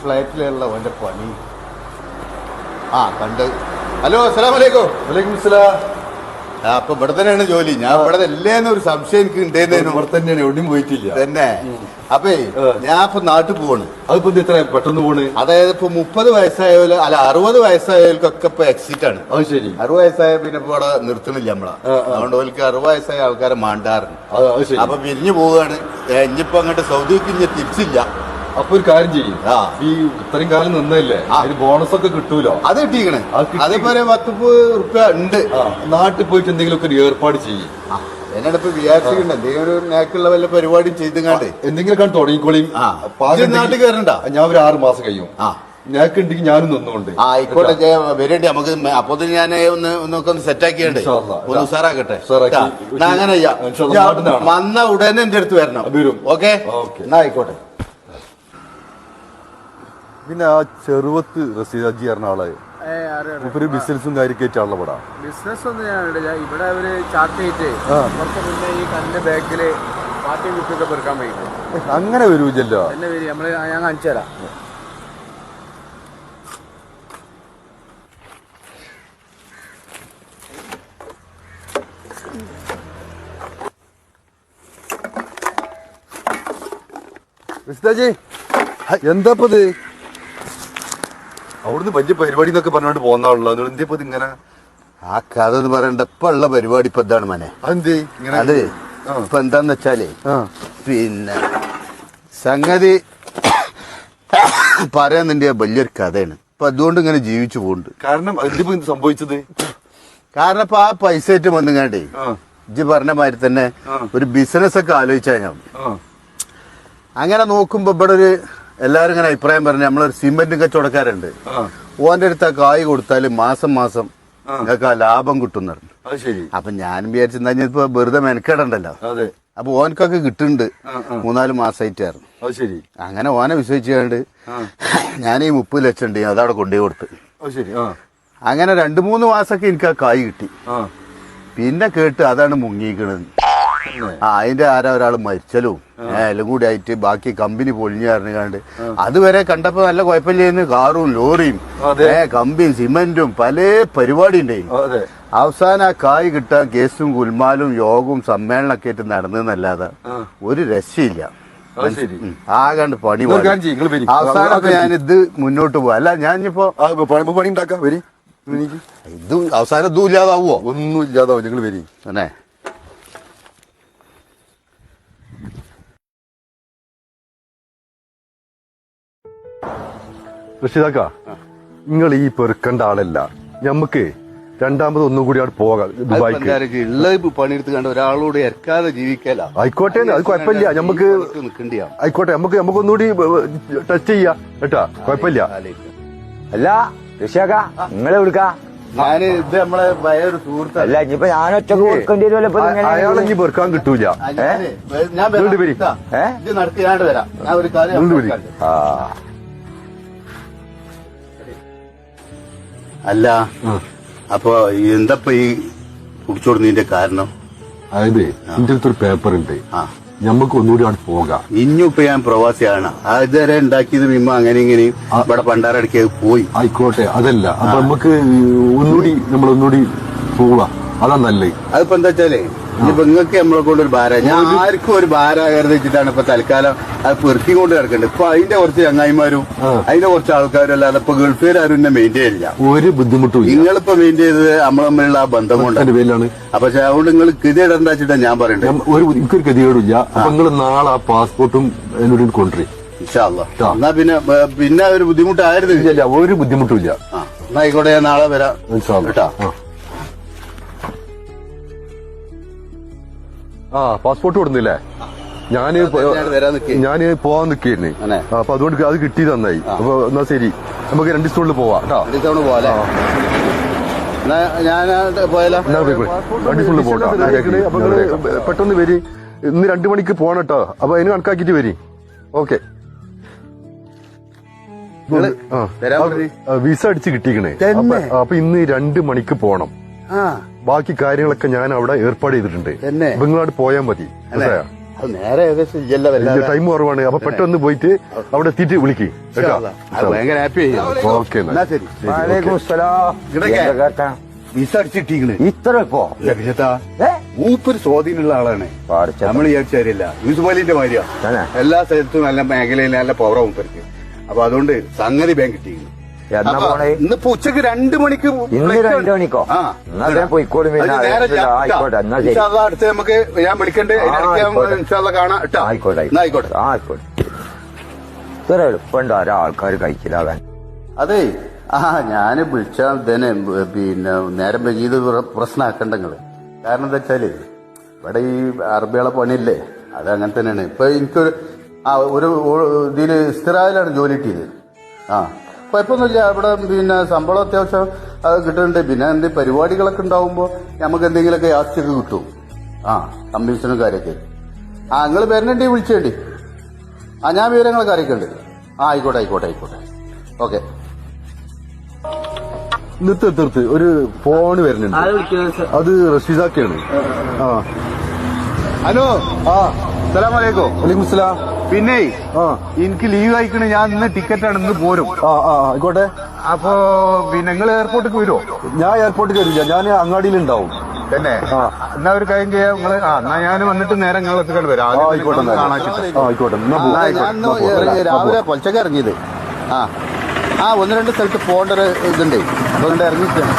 ഫ്ലാറ്റിലുള്ള അവന്റെ പണി. ആ കണ്ട്. ഹലോ, അസ്സലാമു അലൈക്കും. വലൈക്കും സലാം. അപ്പൊ ഇവിടെ തന്നെയാണ് ജോലി. ഞാൻ ഇവിടെ അല്ലേന്ന് ഒരു സംശയം എനിക്ക് ഉണ്ടേന്നു. ഇവിടെ തന്നെയാണ്, എവിടെയും പോയിട്ടില്ല തന്നെ. അപ്പേ ഞാൻ ഇപ്പൊ നാട്ടിൽ പോവാണ്. അതിപ്പോ എത്ര പെട്ടെന്ന് പോണ്? അതായത് ഇപ്പൊ 30 വയസ്സായാലും അല്ല 60 വയസ്സായവർക്കൊക്കെ ഇപ്പൊ എക്സിറ്റ് ആണ്. അത് ശരി. 60 വയസ്സായ പിന്നെ ഇപ്പൊ ഇവിടെ നിർത്തണില്ല നമ്മളെ. അതുകൊണ്ട് അവർക്ക് 60 വയസ്സായ ആൾക്കാരെ മാണ്ടാറുണ്ട്. അപ്പൊ പിരിഞ്ഞു പോവുകയാണ്. ഇനിയിപ്പോ അങ്ങോട്ട് സൗദിക്ക് ഇനി തിരിച്ചില്ല. അപ്പൊ ഒരു കാര്യം ചെയ്യും, ഈ ഇത്രയും കാലം നിന്നല്ലേ അതിന് ബോണസ് ഒക്കെ കിട്ടൂലോ? അത് കിട്ടിക്കണേ. അതേപോലെ 10 റുപ്യ ഉണ്ട്. നാട്ടിൽ പോയിട്ട് എന്തെങ്കിലും ഒക്കെ ഒരു ഏർപ്പാട് ചെയ്യും. എന്നോട് ഇപ്പൊ വിചാരിച്ചിട്ടുണ്ട് എന്തെങ്കിലും ഒരു നാക്കുള്ള വല്ല പരിപാടിയും ചെയ്തുങ്ങാണ്ട് എന്തെങ്കിലും തോടങ്ങിക്കോളിയും. നാട്ടിൽ കയറണ്ട. ഞാൻ ഒരു 6 മാസം കഴിയും. ഞാക്ക് ഉണ്ടെങ്കിൽ ഞാനും നിന്നുകൊണ്ട്. ആയിക്കോട്ടെ, വരേണ്ടി നമുക്ക്. അപ്പൊ ഞാൻ ഒന്ന് സെറ്റാക്കിയുണ്ട്, ഒന്ന് ഉസാറാക്കട്ടെ. അങ്ങനെ വന്ന ഉടനെ എന്റെ അടുത്ത് വരണം. ഓക്കെ, എന്നാ ആയിക്കോട്ടെ. പിന്നെ ആ ചെറുവത്ത് റസീദാജി പറഞ്ഞ ആളെ ഒരു ബിസിനസ്സും കാര്യമായിട്ടാണല്ലോ ഇവിടെ. ബിസിനസ് ഒന്നും ഞാനില്ല. ഇവിടെ അവര് ചാർട്ട് ചെയ്തിട്ട് കുറച്ച് മുന്നേ ഈ കല്ലിന്റെ ബാക്കില് പാർട്ടി കുട്ടിയൊക്കെ പെറുക്കാൻ വയ്ക്കും. അങ്ങനെ വരൂല്ലോ. എന്നെ വരും, നമ്മള് ഞാൻ കാണിച്ചു തരാം. റസീദാജി, എന്താപ്പത്? അവിടുന്ന് വലിയ പരിപാടി എന്നൊക്കെ പറഞ്ഞോണ്ട് പോകുന്നാണല്ലോ. എന്തിപ്പോ ഇങ്ങനെ? ആ കഥ എന്ന് പറയണ്ട. ഇപ്പൊ ഉള്ള പരിപാടി ഇപ്പൊ എന്താണ് മനെ? അതെന്തേ? അത് ഇപ്പൊ എന്താന്ന് വെച്ചാലേ, പിന്നെ സംഗതി പറയാന്നിന്റെ വലിയൊരു കഥയാണ്. ഇപ്പൊ അതുകൊണ്ട് ഇങ്ങനെ ജീവിച്ചു പോകുന്നുണ്ട്. കാരണം എന്തിപ്പോ സംഭവിച്ചത്? കാരണം ഇപ്പൊ ആ പൈസ ആയിട്ട് വന്നുങ്ങാണ്ടേ ഇജ്ജ് പറഞ്ഞ മാതിരി തന്നെ ഒരു ബിസിനസ് ഒക്കെ ആലോചിച്ചാ ഞാൻ. അങ്ങനെ നോക്കുമ്പോ ഇവിടെ ഒരു എല്ലാരും ഇങ്ങനെ അഭിപ്രായം പറഞ്ഞു, നമ്മളൊരു സിമെന്റും കച്ചവടക്കാരുണ്ട്, ഓന്റെ അടുത്ത് കായ് കൊടുത്താല് മാസം മാസം നിങ്ങൾക്ക് ആ ലാഭം കിട്ടും പറഞ്ഞു. അപ്പൊ ഞാനും വിചാരിച്ചെന്താ ഇപ്പൊ വെറുതെ മെനക്കേടണ്ടല്ലോ. അപ്പൊ ഓനക്കൊക്കെ കിട്ടുന്നുണ്ട്. 3-4 മാസമായിട്ടായിരുന്നു. അങ്ങനെ ഓനെ വിശ്വസിച്ചുകൊണ്ട് ഞാൻ ഈ 30 ലക്ഷം ഉണ്ട്, അതവിടെ കൊണ്ടുപോയി കൊടുത്ത്. അങ്ങനെ 2-3 മാസമൊക്കെ എനിക്ക് ആ കായ് കിട്ടി. പിന്നെ കേട്ട് അതാണ് മുങ്ങിക്കണത്. അതിന്റെ ഒരാൾ മരിച്ചലും എല്ലാം കൂടി ആയിട്ട് ബാക്കി കമ്പനി പൊളിഞ്ഞു പറഞ്ഞാണ്ട് അതുവരെ കണ്ടപ്പോ നല്ല കുഴപ്പമില്ലായിരുന്നു. കാറും ലോറിയും കമ്പിയും സിമെന്റും പല പരിപാടി ഉണ്ടായിരുന്നു. അവസാനം ആ കായ് കിട്ടാൻ കേസും ഗുൽമാലും യോഗവും സമ്മേളനമൊക്കെ ആയിട്ട് നടന്നതല്ലാതെ ഒരു രക്ഷയില്ല. ആകാണ്ട് പണി. അവസാനം ഞാൻ ഇത് മുന്നോട്ട് പോവാ. അല്ല ഞാനിപ്പോ പണി ഉണ്ടാക്കാം. ഇത് അവസാനം ഇതും ഇല്ലാതാവോ? ഒന്നും ഇല്ലാതാവും. നിങ്ങൾ വരി തന്നെ. റഷീദാക്ക, നിങ്ങൾ ഈ പെറുക്കേണ്ട ആളല്ല. ഞമ്മക്ക് രണ്ടാമത് ഒന്നും കൂടി അവിടെ പോകാം ദുബായിക്ക്. ഉള്ള പണിയെടുത്ത് കണ്ട ഒരാളോട് ഇറക്കാതെ ജീവിക്കല. ആയിക്കോട്ടെ, അത് കുഴപ്പമില്ല. ഞമ്മക്ക് ആയിക്കോട്ടെ, നമുക്കൊന്നുകൂടി ടെസ്റ്റ് ചെയ്യാം കേട്ടാ, കുഴപ്പമില്ല. അല്ല ഋഷിയാക്ക, നിങ്ങളെ വിളിക്കാ. ഞാന് ഇത് നമ്മളെ ഭയൊരു സുഹൃത്ത്. അല്ല ഇനിയിപ്പോ ഞാൻ ഒറ്റക്ക് കൊടുക്കേണ്ടി വരുമല്ലോ. അയാളെ ഇനി പെറുക്കാൻ കിട്ടൂല. നടത്തിയാണ്ട് വരാം. ഞാൻ ഒരു കാര്യം. അല്ല അപ്പൊ എന്തപ്പ ഈ കുടിച്ചോടുന്നതിന്റെ കാരണം? അതായത് എന്റെ അടുത്തൊരു പേപ്പർ ഉണ്ട്, ഞമ്മക്ക് ഒന്നുകൂടി അവിടെ പോകാം. ഇനിയും ഇപ്പൊ ഞാൻ പ്രവാസിയാണ്. അതുവരെ ഉണ്ടാക്കിയത് മിമ്മ അങ്ങനെ ഇങ്ങനെയും ഇവിടെ പണ്ടാരടക്കി പോയി. ആയിക്കോട്ടെ, അതല്ല. അപ്പൊ നമുക്ക് നമ്മളൊന്നുകൂടി പോവാ, അതാ നല്ലത്. അതിപ്പോ എന്താ വെച്ചാലേ, ഇനിയിപ്പോ നിങ്ങൾക്ക് നമ്മളെ കൊണ്ട് ഒരു ഭാര, ഞാൻ ആർക്കും ഒരു ഭാര കരുതിച്ചിട്ടാണ് ഇപ്പൊ തൽക്കാലം അത് പെറുക്കി കൊണ്ട് കിടക്കേണ്ടത്. ഇപ്പൊ അതിന്റെ കുറച്ച് ചങ്ങായിമാരും അതിന്റെ കുറച്ച് ആൾക്കാരും അല്ലാതെ ഇപ്പൊ ഗൾഫുകാരും എന്നെ മെയിൻറ്റെയിൻ ചെയ്യില്ല. ഒരു ബുദ്ധിമുട്ടും നിങ്ങളിപ്പോ മെയിൻറ്റെയിൻ ചെയ്തത് നമ്മളെ തമ്മിലുള്ള ആ ബന്ധം കൊണ്ടാണ് പേരിലാണ്. അപ്പൊ അതുകൊണ്ട് നിങ്ങൾ ഗതികേടണ്ട വെച്ചിട്ടാ ഞാൻ പറയണ്ടേ. എനിക്കൊരു ഗതികേടില്ല. അപ്പൊ നിങ്ങൾ നാളെ ആ പാസ്പോർട്ടും എന്നോട് കൊണ്ടുവരും. എന്നാ പിന്നെ ഒരു ബുദ്ധിമുട്ടായിരുന്നു. ഒരു ബുദ്ധിമുട്ടും ഇല്ല. എന്നാ ആയിക്കോട്ടെ, ഞാൻ നാളെ വരാം കേട്ടാ. പാസ്പോർട്ട് കൊടുന്നില്ലേ? ഞാന് പോവാൻ നിക്കായിരുന്നു. അപ്പൊ അതുകൊണ്ട് അത് കിട്ടി നന്നായി. അപ്പൊ എന്നാ ശരി, നമുക്ക് 2 ദിവസത്തിനുള്ളിൽ പോവാം കേട്ടോ. 2 ദിവസം പോവാ. ഞാൻ പോയാലോ? 2 ദിവസത്തിനുള്ളിൽ പോകട്ടെ. അപ്പൊ പെട്ടെന്ന് വരി. ഇന്ന് 2 മണിക്ക് പോകണം കേട്ടോ. അപ്പൊ അതിന് കണക്കാക്കിട്ട് വരി. ഓക്കെ. വിസ അടിച്ച് കിട്ടിക്കണേ. അപ്പൊ ഇന്ന് 2 മണിക്ക് പോണം. ബാക്കി കാര്യങ്ങളൊക്കെ ഞാൻ അവിടെ ഏർപ്പാട് ചെയ്തിട്ടുണ്ട്. നിങ്ങളവിടെ പോയാൽ മതി. അത് നേരെ ഏകദേശം ഇല്ല വല്ലാതെ. ടൈം കുറവാണ്. അപ്പൊ പെട്ടെന്ന് പോയിട്ട് അവിടെ എത്തിയിട്ട് വിളിക്ക് കേട്ടോ. അത് ഭയങ്കര ഹാപ്പി ഓക്കെ എന്നാ ശരി. വാലേക്കും സലാം. ഇവിടൊക്കെ എന്താ കേട്ടാ? വിസ അടിച്ചിട്ടിരിക്കണ് ഇത്ര ഇപ്പോ മൂപ്പൊരു സ്വാധീനമുള്ള ആളാണ്. നമ്മൾ വിചാരിച്ചറിയില്ല. മ്യൂസിപ്പാലിറ്റിന്റെ മാതിരിയാ തന്നെ? എല്ലാ സ്ഥലത്തും നല്ല മേഖലയിൽ നല്ല പവറാ മൂപ്പർക്ക്. അപ്പൊ അതുകൊണ്ട് സംഗതി ബാങ്ക് കിട്ടിയിരിക്കുന്നു. എന്നാ പോണേ? ഇന്നിപ്പോ ഉച്ചക്ക് 2 മണിക്ക് ഇന്ന് 2 മണിക്കോ? ആ. എന്നാ ഞാൻ പോയിക്കോളും. പിന്നെ അത് നേരെ ആയിക്കോട്ടെ എന്നാ ശരി. ഇൻഷാ അല്ലാ അടുത്ത് നമുക്ക് ഞാൻ വിളിക്കണ്ടേ ആയിക്കോട്ടെ. ഇൻഷാ അല്ലാ കാണാം കേട്ടോ. ആയിക്കോട്ടെ എന്നാ ആയിക്കോട്ടെ. ആയിക്കോട്ടെ. ഇത്ര എളുപ്പമുണ്ടോ ഒരാൾക്കാർ കഴിച്ചിലാകാൻ? അതെ ഞാന് വിളിച്ചാൽ തന്നെ പിന്നെ നേരം വൈകിയത് പ്രശ്നമാക്കണ്ടെങ്ങള്. കാരണം എന്താ വെച്ചാല് ഇവിടെ ഈ അറബികളെ പണിയില്ലേ, അത് അങ്ങനെ തന്നെയാണ്. ഇപ്പൊ എനിക്കൊരു ഒരു ഇതില് ഇസ്തിറായിലാണ് ജോലി കിട്ടിയത്. കുഴപ്പമൊന്നുമില്ല. ഇവിടെ പിന്നെ ശമ്പളം അത്യാവശ്യം അത് കിട്ടുന്നുണ്ട്. പിന്നെ എന്തെങ്കിലും പരിപാടികളൊക്കെ ഉണ്ടാവുമ്പോ നമുക്ക് എന്തെങ്കിലുമൊക്കെ യാത്രയൊക്കെ കിട്ടും. കമ്മീഷനും കാര്യമൊക്കെ. നിങ്ങൾ വരുന്നുണ്ടെങ്കിൽ വിളിച്ചേണ്ടി. ഞാൻ വിവരങ്ങളൊക്കെ അറിയിക്കണ്ട്. ആയിക്കോട്ടെ ആയിക്കോട്ടെ ആയിക്കോട്ടെ. ഓക്കെ. നിർത്ത് ഒരു ഫോൺ വരുന്നുണ്ട്. അത് റഷീദാക്കാണ്. ഹലോ. അസ്സലാമലൈക്കും. വലൈക്കും സലാം. പിന്നെ എനിക്ക് ലീവ് അയക്കണേ. ഞാൻ ഇന്ന് ടിക്കറ്റാണ്, ഇന്ന് പോരും. ആയിക്കോട്ടെ. അപ്പോ പിന്നെ നിങ്ങൾ എയർപോർട്ടിൽ വരുമോ? ഞാൻ എയർപോർട്ടിൽ കയറില്ല, ഞാൻ അങ്ങാടിയിലുണ്ടാവും. തന്നെ? എന്നാ ഒരു കാര്യം ചെയ്യാം നിങ്ങള്. എന്നാ ഞാൻ വന്നിട്ട് നേരെ നിങ്ങളെത്തിക്കൊണ്ട് വരാം. ആയിക്കോട്ടെ. രാവിലെ പൊലച്ചൊക്കെ ഇറങ്ങിയത്. ഒന്ന് 2 സ്ഥലത്ത് പോകേണ്ട ഒരു ഇതുണ്ട്. അതുകൊണ്ട് ഇറങ്ങിയിട്ടാണ്.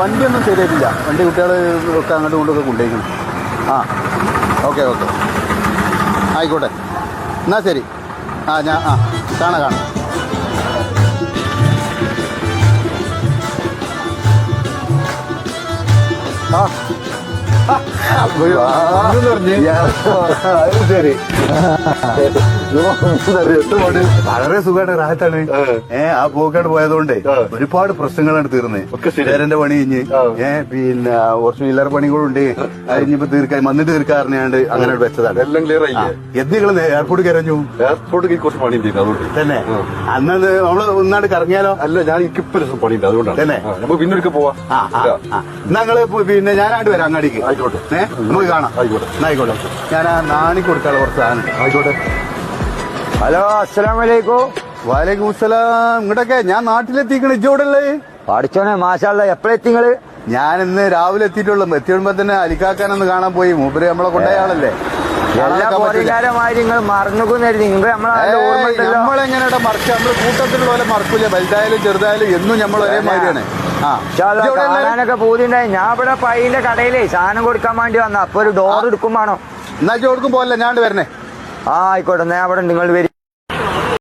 വണ്ടിയൊന്നും ശരിയായിട്ടില്ല. വണ്ടി കുട്ടികള് ഒക്കെ അങ്ങോട്ടും ഇങ്ങോട്ടൊക്കെ കൊണ്ടുപോയിക്കണം. ഓക്കെ ഓക്കെ ആയിക്കോട്ടെ. എന്നാ ശരി. ഞാൻ കാണാം. ശരി. വളരെ സുഖമായിട്ട് റാഹത്താണ്. ആ പോക്കാട് പോയതുകൊണ്ട് ഒരുപാട് പ്രശ്നങ്ങളാണ് തീർന്നത്. ചേരന്റെ പണി കഴിഞ്ഞ് പിന്നെ കുറച്ച് ഇല്ലറ പണികളുണ്ട്. കഴിഞ്ഞിപ്പോ വന്നിട്ട് തീർക്കാറിനാണ്ട് അങ്ങനെ വെച്ചതാണ്. എല്ലാം ക്ലിയർ ആയി. എന്തെങ്കിലും എയർപോർട്ട് കരഞ്ഞു. എയർപോർട്ടിൽ കുറച്ച് പണിയുണ്ട് അതുകൊണ്ട് തന്നെ. അന്നത് നമ്മള് ഒന്നാണ്ട് കറങ്ങിയാലോ? അല്ല, ഞാൻ എനിക്കിപ്പോ പണിയുണ്ട് അതുകൊണ്ടാണ്. തന്നെ? നമുക്ക് പിന്നെ ഒരിക്കൽ പോവാം. ഞങ്ങള് പിന്നെ ഞാനാണ്ട് വരാം അങ്ങാടിക്ക്. ആയിക്കോട്ടെ. നമുക്ക് കാണാം. ആയിക്കോട്ടെ. ആയിക്കോട്ടെ. ഞാൻ നാണി കൊടുക്കാനുള്ള കുറച്ച് സാധനം. ആയിക്കോട്ടെ. ഹലോ അസ്സലാമലൈക്കും. വാലേക്കും അസ്സലാം. ഇങ്ങോട്ടൊക്കെ ഞാൻ നാട്ടിലെത്തിക്കണ. ഇജോടല്ലേ? പഠിച്ചോനെ മാഷാല്ല. എപ്പോഴെത്തിങ്ങള്? ഞാൻ ഇന്ന് രാവിലെ എത്തിയിട്ടുള്ളൂ. എത്തിയുമ്പോ തന്നെ അലിക്കാക്കാനൊന്ന് കാണാൻ പോയി. മൂപ്പര് നമ്മളെ കൊണ്ടുപോയ ആളല്ലേ. എല്ലാ പോലീകാരന്മാരും നിങ്ങൾ മറന്നുകുന്നായിരുന്നു. നിങ്ങൾ നമ്മളെങ്ങനെ മറക്ക? നമ്മള് കൂട്ടത്തിലുള്ള പോലെ മറക്കൂല. വലുതായാലും ചെറുതായാലും എന്നും നമ്മൾ ഒരേമാതിരിയാണ്. കാണാനൊക്കെ പൂതിണ്ടായി. ഞാൻ ഇവിടെ പയ്യന്റെ കടയിലേ സാധനം കൊടുക്കാൻ വേണ്ടി വന്ന. അപ്പൊ ഒരു ഡോർ എടുക്കും വേണം. എന്നാ ചോടുക്കും പോലെ ഞാൻ വരണേ. ആയിക്കോട്ടെ. ഞാൻ അവിടെ നിങ്ങൾ വരും.